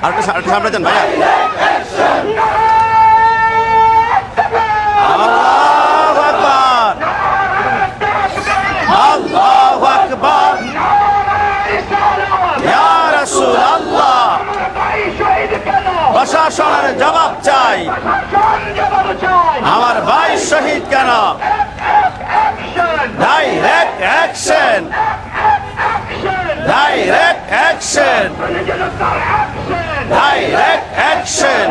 আরেকটা সামনে যান ভাইয়া। আল্লাহু আকবার, আল্লাহু আকবার, ইয়া রাসূলুল্লাহ। প্রশাসনের জবাব চাই, আমার ভাই শহীদ কেন? Direct action, direct action, direct action.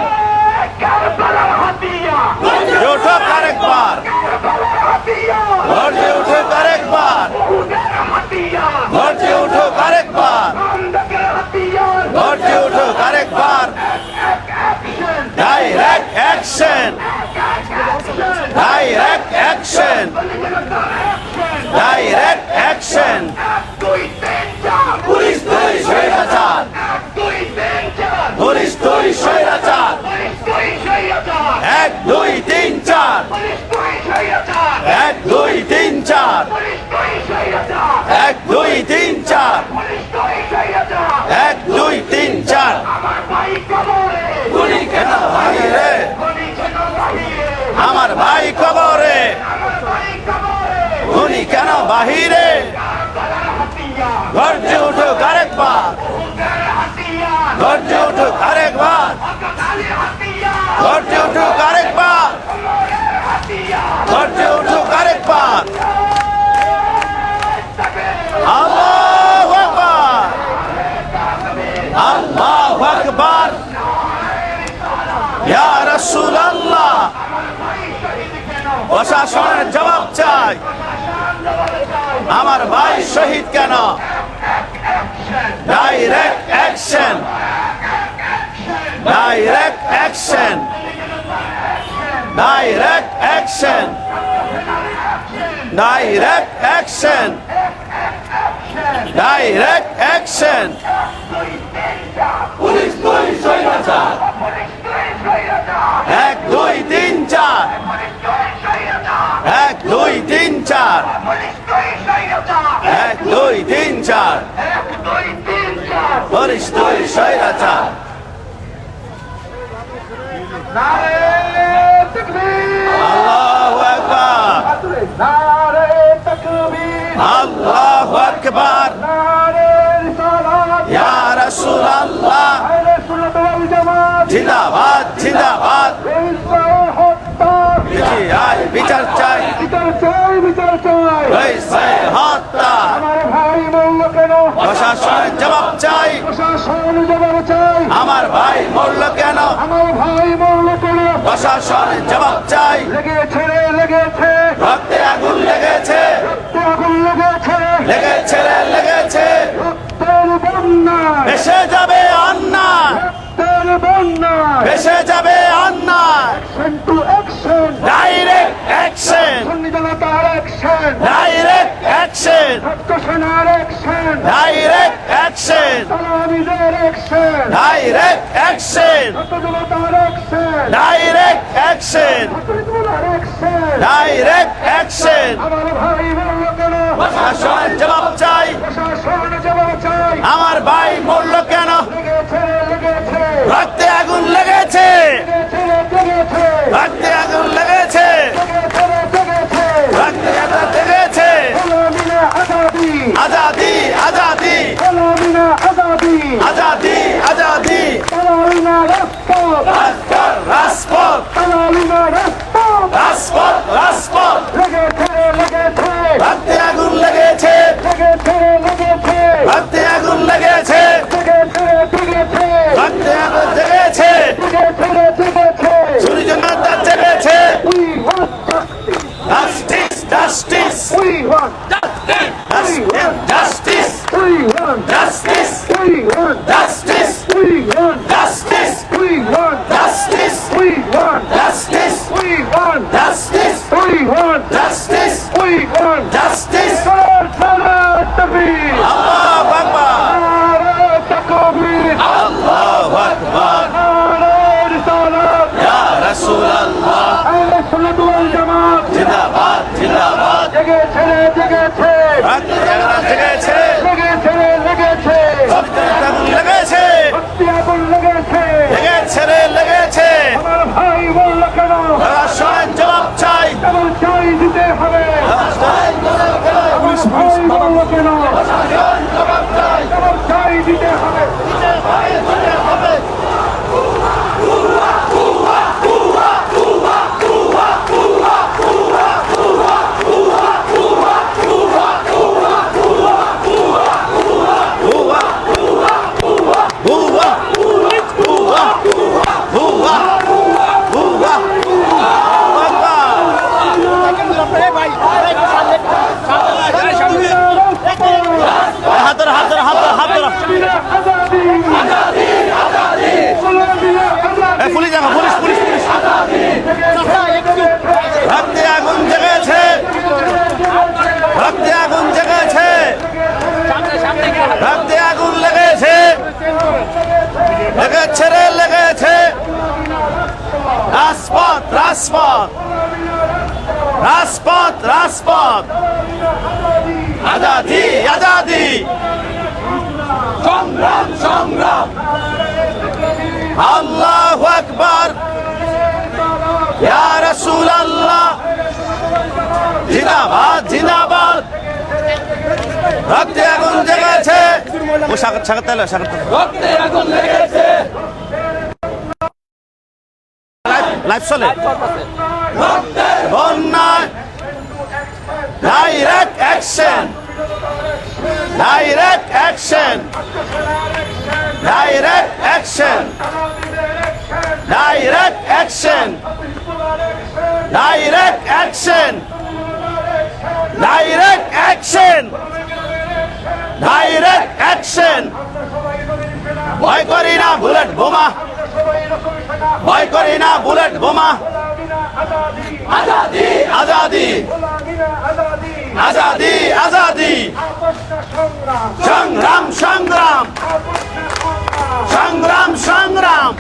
উঠুক আরেকবার, গর্জে উঠুক আরেকবার, গর্জে উঠুক আরেকবার, গর্জে উঠুক আরেকবার। Direct action, direct action, direct action. Police তুই স্বৈরাচার, পুলিশ তুই স্বৈরাচার। 1 2 3 4, 1 2 3 4, 1 2 3 4, 1 2 3 4। গুলি কেন বাহিরে, আমার ভাই কবরে। গুলি কেন বাহিরে, গর্জে উঠুক আরেকবার, গর্জে উঠুক আরেকবার, গর্জে উঠুক আরেকবার, গর্জে উঠুক আরেকবার। আল্লাহু আকবার, আল্লাহু আকবার, ইয়া রাসূলুল্লাহ। প্রশাসনের জবাব চাই, আমার ভাই শহীদ কেন? Direct action, direct action, direct action, direct action, direct action. Police তুই স্বৈরাচার, 1 2 3 4, 1 2 3 4, 1 2 3 4। পুলিশ তুই স্বৈরাচার। আল্লাহু আকবার, আল্লাহু আকবার, ইয়া রাসূলুল্লাহ। জিন্দাবাদ, জিন্দাবাদ। বিচার চাই, বিচার চাই, বিচার চাই। হত্যা, আমার ভাই মরল কেন? প্রশাসনের জবাব চাই, প্রশাসনের জবাব চাই। আমার ভাই মরল কেন? আমার ভাই মরল কেন? প্রশাসনের জবাব চাই। লেগেছে রে, লেগেছে, রক্তে আগুন লেগেছে, রক্তে আগুন লেগেছে, লেগেছে রে, লেগেছে। রক্তের বন্যায় ভেসে যাবে অন্যায়, রক্তের বন্যায় ভেসে যাবে অন্যায়। Action to action, direct action, জনতার অ্যাকশন, ডাইরেক্ট অ্যাকশন, ছাত্র সেনার অ্যাকশন, ডাইরেক্ট অ্যাকশন, সালামিদের অ্যাকশন, ডাইরেক্ট অ্যাকশন, জনতার action, direct action, direct action. আমার ভাই মরল কেন? প্রশাসনের জবাব চাই, প্রশাসনের জবাব চাই। আমার ভাই মরল কেন? লেগেছে, লেগেছে, রক্তে আগুন লেগেছে, রক্তে আগুন লেগেছে, রক্তে আগুন লেগেছে। আজাদি, আজাদি, আজাদি, আজাদি, রাজপথ, রাজপথ, রাজপথ, রাজপথ। রক্তে আগুন লেগেছে, রক্তে আগুন লেগেছে, রক্তে আগুন লেগেছে, সূর্য জনতা জেগেছে। Justice, justice, justice, justice, justice, justice, justice, justice, justice, justice, justice. আল্লাহু আকবার, আল্লাহু আকবার, ইয়া রাসূলুল্লাহ। জিন্দাবাদ, জিন্দাবাদ, জেগেছে, জেগেছে, জেগেছে লেগেছে রে লেগেছে লেগেছে ভক্তি আগুন লেগেছে লেগেছে রে লেগেছে আমার ভাই বলল কেন প্রশাসন জবাব চাই কেবল চাই দিতে হবে আমার ভাই বলল কেন কেবল চাই দিতে হবে হুয়া হুয়া হুয়া হুয়া হাত ধরো হাত ধরো হাত ধরো হাত ধরো পুলিশ দেখো পুলিশ পুলিশ পুলিশ রক্তে আগুন জেগেছে রক্তে আগুন জেগেছে রক্তে আগুন লেগেছে লেগেছে রে লেগেছে রাজপথ রাজপথ রাজপথ রাজপথ আজাদি আজাদি সংগ্রাম সংগ্রাম আল্লাহু আকবার ইয়া রাসূলুল্লাহ জিন্দাবাদ জিন্দাবাদ রক্তে আগুন জেগেছে ও সাগর সাগর তেল সাগর রক্তে আগুন লেগেছে লাইভ চলে রক্তের বন্যায় direct action direct action direct action direct action direct action direct action direct action ভয় করি না বুলেট বোমা ভয় করি না বুলেট বোমা আজাদি আজাদি আজাদি আজাদি সংগ্রাম সংগ্রাম সংগ্রাম সংগ্রাম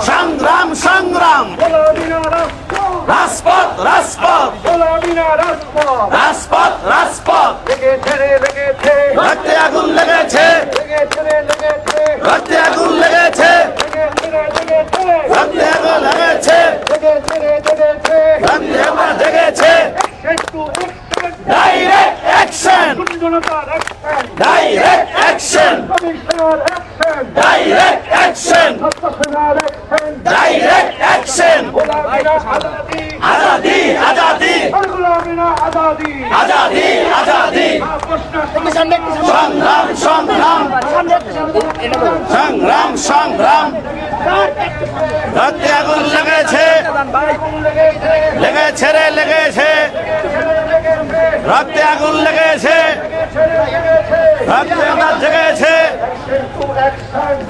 সংগ্রাম সংগ্রাম রাজপথ রাজপথ রাজপথ রাজপথ রক্তে আগুন লেগেছে রক্তে আগুন লেগেছে রক্তে আগুন লেগেছে রক্তে আগুন জেগেছে direct action direct action direct action direct action Azadi Azadi Azadi Azadi সংগ্রাম সংগ্রাম সংগ্রাম সংগ্রাম রক্তে আগুন লেগেছে লেগেছে রে লেগেছে রক্তে আগুন লেগেছে রক্তে আগুন জেগেছে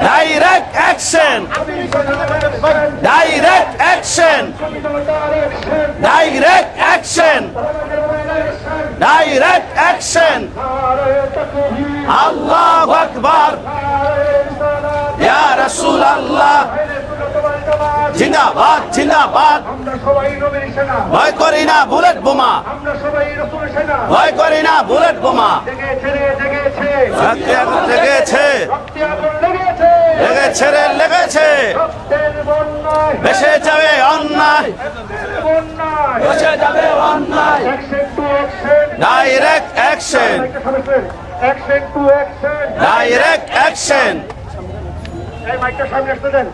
direct action direct action direct action direct action আল্লাহু আকবার ইয়া রাসূলুল্লাহ জিন্দাবাদ জিন্দাবাদ ভয় করি না বুলেট বোমা ভয় করি না বুলেট বোমা রক্তে আগুন লেগেছে লেগেছে রে লেগেছে বেসে যাবে অন্যায় বসে যাবে অন্যায় ডাইরেক্ট অ্যাকশন ডাইরেক্ট অ্যাকশন এই মাইকটা সামনে আসতে দেন